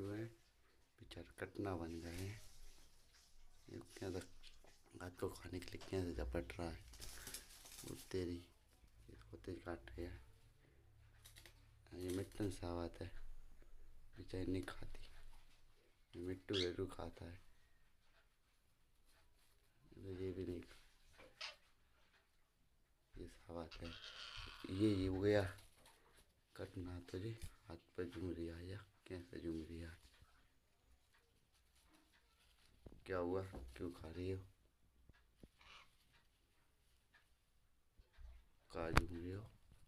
मिट्टू है बेचारा कटना बन गए हैं। ये क्या रात को खाने के लिए क्या से झपट रहा है। वो तेरी इसको तेज काट रही है। ये मिट्टन सावत है बेचारी नहीं खाती। ये मिट्टू वेटू खाता है। ये भी नहीं ये सावत है। ये हो गया कटना तो जी हाथ पर झुमरी आया। कैसे झुमरी आ क्या हुआ क्यों खा रही हो? कहाँ झूम रही हो?